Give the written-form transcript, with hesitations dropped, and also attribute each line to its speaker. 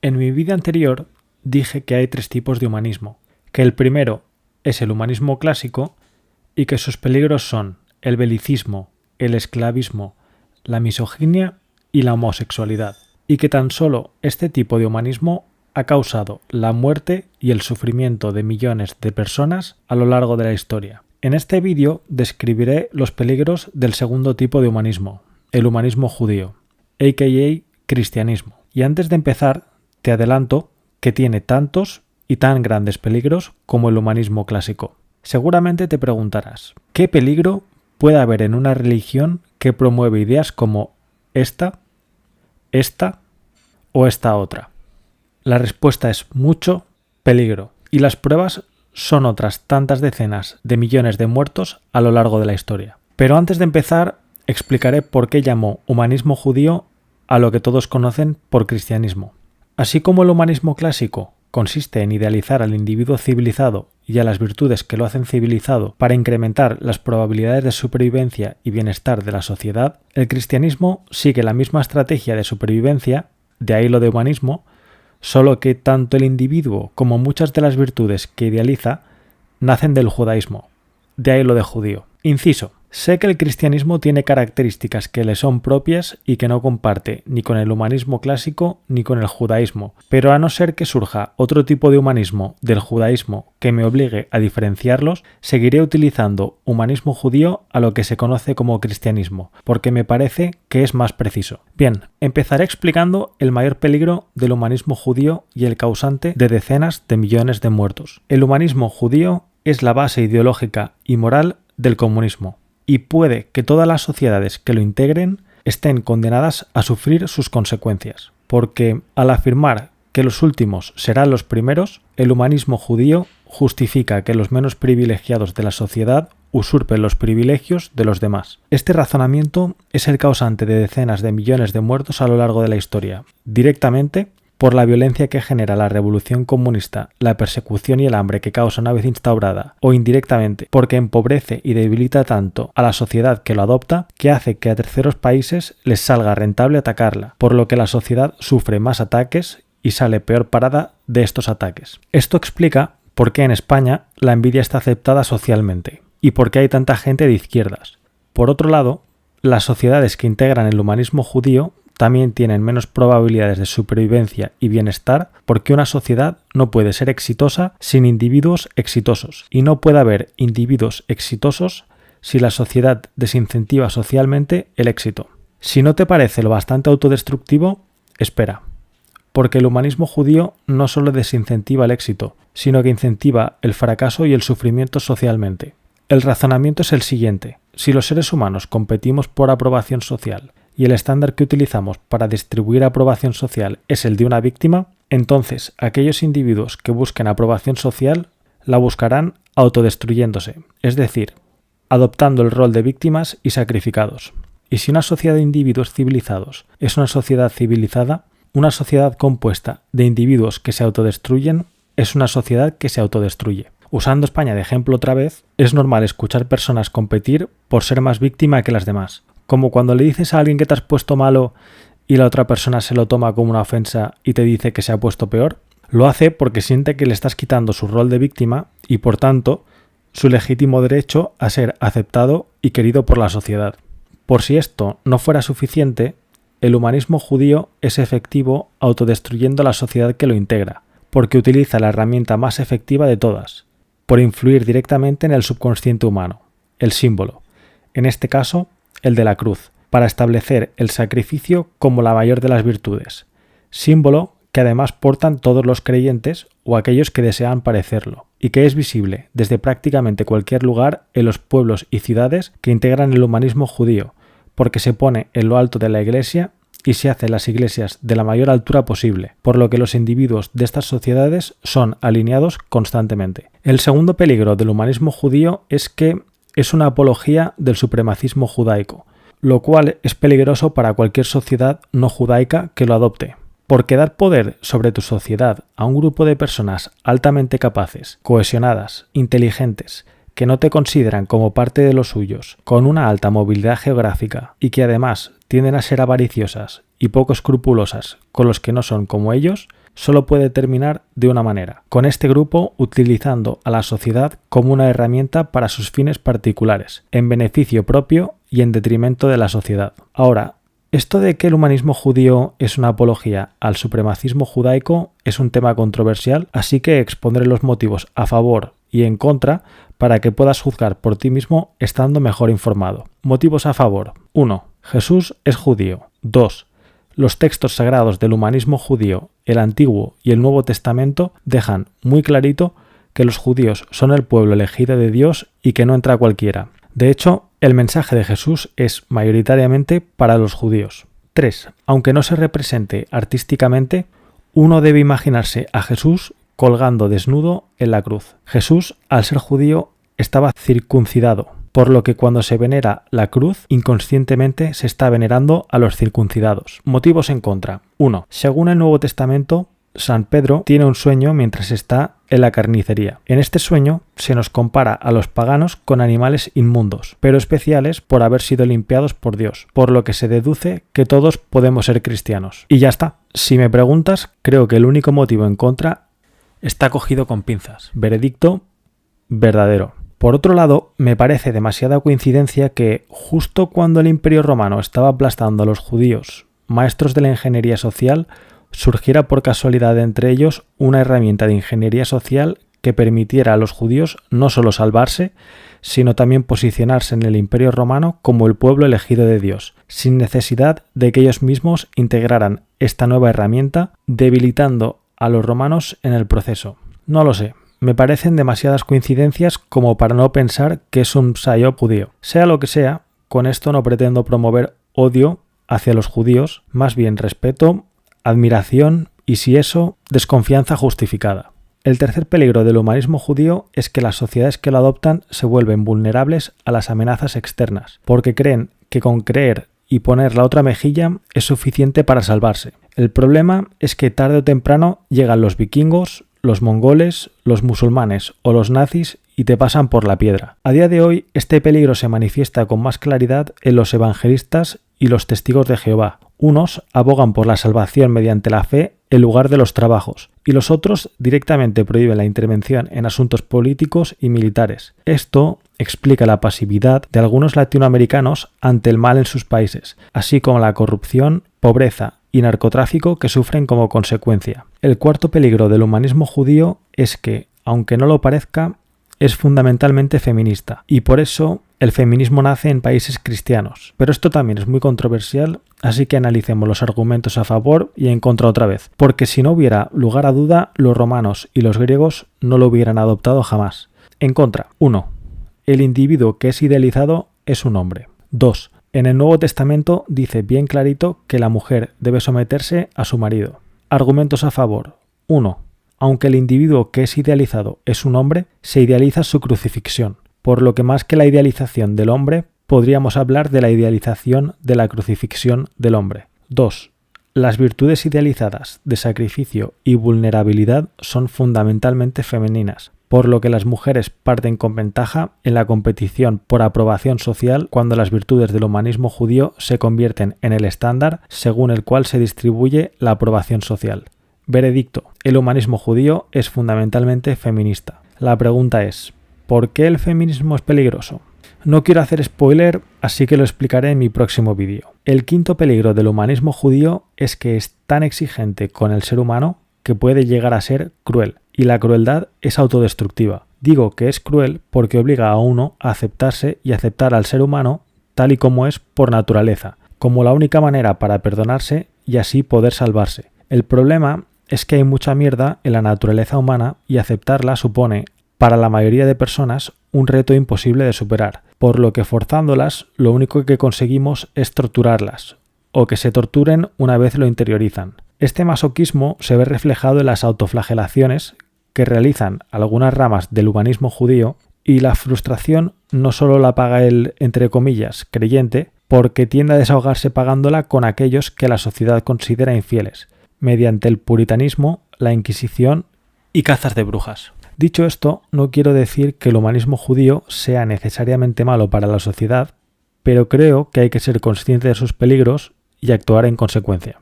Speaker 1: En mi vídeo anterior dije que hay tres tipos de humanismo, que el primero es el humanismo clásico y que sus peligros son el belicismo, el esclavismo, la misoginia y la homosexualidad, y que tan solo este tipo de humanismo ha causado la muerte y el sufrimiento de millones de personas a lo largo de la historia. En este vídeo describiré los peligros del segundo tipo de humanismo, el humanismo judío, a.k.a. cristianismo. Y antes de empezar, te adelanto que tiene tantos y tan grandes peligros como el humanismo clásico. Seguramente te preguntarás, ¿qué peligro puede haber en una religión que promueve ideas como esta o esta otra? La respuesta es mucho peligro, y las pruebas son otras tantas decenas de millones de muertos a lo largo de la historia. Pero antes de empezar, explicaré por qué llamó humanismo judío a lo que todos conocen por cristianismo. Así como el humanismo clásico consiste en idealizar al individuo civilizado y a las virtudes que lo hacen civilizado para incrementar las probabilidades de supervivencia y bienestar de la sociedad, el cristianismo sigue la misma estrategia de supervivencia, de ahí lo de humanismo, solo que tanto el individuo como muchas de las virtudes que idealiza nacen del judaísmo, de ahí lo de judío. Inciso. Sé que el cristianismo tiene características que le son propias y que no comparte ni con el humanismo clásico ni con el judaísmo, pero a no ser que surja otro tipo de humanismo del judaísmo que me obligue a diferenciarlos, seguiré utilizando humanismo judío a lo que se conoce como cristianismo, porque me parece que es más preciso. Bien, empezaré explicando el mayor peligro del humanismo judío y el causante de decenas de millones de muertos. El humanismo judío es la base ideológica y moral del comunismo, y puede que todas las sociedades que lo integren estén condenadas a sufrir sus consecuencias, porque al afirmar que los últimos serán los primeros, el humanismo judío justifica que los menos privilegiados de la sociedad usurpen los privilegios de los demás. Este razonamiento es el causante de decenas de millones de muertos a lo largo de la historia, directamente por la violencia que genera la revolución comunista, la persecución y el hambre que causa una vez instaurada, o indirectamente porque empobrece y debilita tanto a la sociedad que lo adopta, que hace que a terceros países les salga rentable atacarla, por lo que la sociedad sufre más ataques y sale peor parada de estos ataques. Esto explica por qué en España la envidia está aceptada socialmente, y por qué hay tanta gente de izquierdas. Por otro lado, las sociedades que integran el humanismo judío también tienen menos probabilidades de supervivencia y bienestar, porque una sociedad no puede ser exitosa sin individuos exitosos, y no puede haber individuos exitosos si la sociedad desincentiva socialmente el éxito. Si no te parece lo bastante autodestructivo, espera, porque el humanismo judío no solo desincentiva el éxito, sino que incentiva el fracaso y el sufrimiento socialmente. El razonamiento es el siguiente: si los seres humanos competimos por aprobación social y el estándar que utilizamos para distribuir aprobación social es el de una víctima, entonces aquellos individuos que busquen aprobación social la buscarán autodestruyéndose, es decir, adoptando el rol de víctimas y sacrificados. Y si una sociedad de individuos civilizados es una sociedad civilizada, una sociedad compuesta de individuos que se autodestruyen es una sociedad que se autodestruye. Usando España de ejemplo otra vez, es normal escuchar personas competir por ser más víctima que las demás. Como cuando le dices a alguien que te has puesto malo y la otra persona se lo toma como una ofensa y te dice que se ha puesto peor, lo hace porque siente que le estás quitando su rol de víctima y, por tanto, su legítimo derecho a ser aceptado y querido por la sociedad. Por si esto no fuera suficiente, el humanismo judío es efectivo autodestruyendo la sociedad que lo integra, porque utiliza la herramienta más efectiva de todas, por influir directamente en el subconsciente humano, el símbolo, en este caso, el de la cruz, para establecer el sacrificio como la mayor de las virtudes, símbolo que además portan todos los creyentes o aquellos que desean parecerlo, y que es visible desde prácticamente cualquier lugar en los pueblos y ciudades que integran el humanismo judío, porque se pone en lo alto de la iglesia y se hace las iglesias de la mayor altura posible, por lo que los individuos de estas sociedades son alineados constantemente. El segundo peligro del humanismo judío es que es una apología del supremacismo judaico, lo cual es peligroso para cualquier sociedad no judaica que lo adopte, porque dar poder sobre tu sociedad a un grupo de personas altamente capaces, cohesionadas, inteligentes, que no te consideran como parte de los suyos, con una alta movilidad geográfica y que además tienden a ser avariciosas y poco escrupulosas con los que no son como ellos, solo puede terminar de una manera, con este grupo utilizando a la sociedad como una herramienta para sus fines particulares, en beneficio propio y en detrimento de la sociedad. Ahora, esto de que el humanismo judío es una apología al supremacismo judaico es un tema controversial, así que expondré los motivos a favor y en contra para que puedas juzgar por ti mismo estando mejor informado. Motivos a favor. 1. Jesús es judío. 2. Los textos sagrados del humanismo judío, el Antiguo y el Nuevo Testamento, dejan muy clarito que los judíos son el pueblo elegido de Dios y que no entra cualquiera. De hecho, el mensaje de Jesús es mayoritariamente para los judíos. 3. Aunque no se represente artísticamente, uno debe imaginarse a Jesús colgando desnudo en la cruz. Jesús, al ser judío, estaba circuncidado, por lo que cuando se venera la cruz, inconscientemente se está venerando a los circuncidados. Motivos en contra. 1. Según el Nuevo Testamento, San Pedro tiene un sueño mientras está en la carnicería. En este sueño se nos compara a los paganos con animales inmundos, pero especiales por haber sido limpiados por Dios, por lo que se deduce que todos podemos ser cristianos. Y ya está. Si me preguntas, creo que el único motivo en contra está cogido con pinzas. Veredicto verdadero. Por otro lado, me parece demasiada coincidencia que, justo cuando el Imperio Romano estaba aplastando a los judíos, maestros de la ingeniería social, surgiera por casualidad entre ellos una herramienta de ingeniería social que permitiera a los judíos no solo salvarse, sino también posicionarse en el Imperio Romano como el pueblo elegido de Dios, sin necesidad de que ellos mismos integraran esta nueva herramienta, debilitando a los romanos en el proceso. No lo sé. Me parecen demasiadas coincidencias como para no pensar que es un psyop judío. Sea lo que sea, con esto no pretendo promover odio hacia los judíos, más bien respeto, admiración y, si eso, desconfianza justificada. El tercer peligro del humanismo judío es que las sociedades que lo adoptan se vuelven vulnerables a las amenazas externas, porque creen que con creer y poner la otra mejilla es suficiente para salvarse. El problema es que tarde o temprano llegan los vikingos, los mongoles, los musulmanes o los nazis y te pasan por la piedra. A día de hoy, este peligro se manifiesta con más claridad en los evangelistas y los testigos de Jehová. Unos abogan por la salvación mediante la fe en lugar de los trabajos, y los otros directamente prohíben la intervención en asuntos políticos y militares. Esto explica la pasividad de algunos latinoamericanos ante el mal en sus países, así como la corrupción, pobreza y narcotráfico que sufren como consecuencia. El cuarto peligro del humanismo judío es que, aunque no lo parezca, es fundamentalmente feminista, y por eso el feminismo nace en países cristianos. Pero esto también es muy controversial, así que analicemos los argumentos a favor y en contra otra vez, porque si no hubiera lugar a duda, los romanos y los griegos no lo hubieran adoptado jamás. En contra. 1. El individuo que es idealizado es un hombre. 2. En el Nuevo Testamento dice bien clarito que la mujer debe someterse a su marido. Argumentos a favor. 1. Aunque el individuo que es idealizado es un hombre, se idealiza su crucifixión, por lo que más que la idealización del hombre, podríamos hablar de la idealización de la crucifixión del hombre. 2. Las virtudes idealizadas de sacrificio y vulnerabilidad son fundamentalmente femeninas, por lo que las mujeres parten con ventaja en la competición por aprobación social cuando las virtudes del humanismo judío se convierten en el estándar según el cual se distribuye la aprobación social. Veredicto: el humanismo judío es fundamentalmente feminista. La pregunta es, ¿por qué el feminismo es peligroso? No quiero hacer spoiler, así que lo explicaré en mi próximo vídeo. El quinto peligro del humanismo judío es que es tan exigente con el ser humano que puede llegar a ser cruel, y la crueldad es autodestructiva. Digo que es cruel porque obliga a uno a aceptarse y aceptar al ser humano tal y como es por naturaleza, como la única manera para perdonarse y así poder salvarse. El problema es que hay mucha mierda en la naturaleza humana y aceptarla supone, para la mayoría de personas, un reto imposible de superar, por lo que forzándolas lo único que conseguimos es torturarlas, o que se torturen una vez lo interiorizan. Este masoquismo se ve reflejado en las autoflagelaciones que realizan algunas ramas del humanismo judío, y la frustración no solo la paga el, entre comillas, creyente, porque tiende a desahogarse pagándola con aquellos que la sociedad considera infieles, mediante el puritanismo, la Inquisición y cazas de brujas. Dicho esto, no quiero decir que el humanismo judío sea necesariamente malo para la sociedad, pero creo que hay que ser consciente de sus peligros y actuar en consecuencia.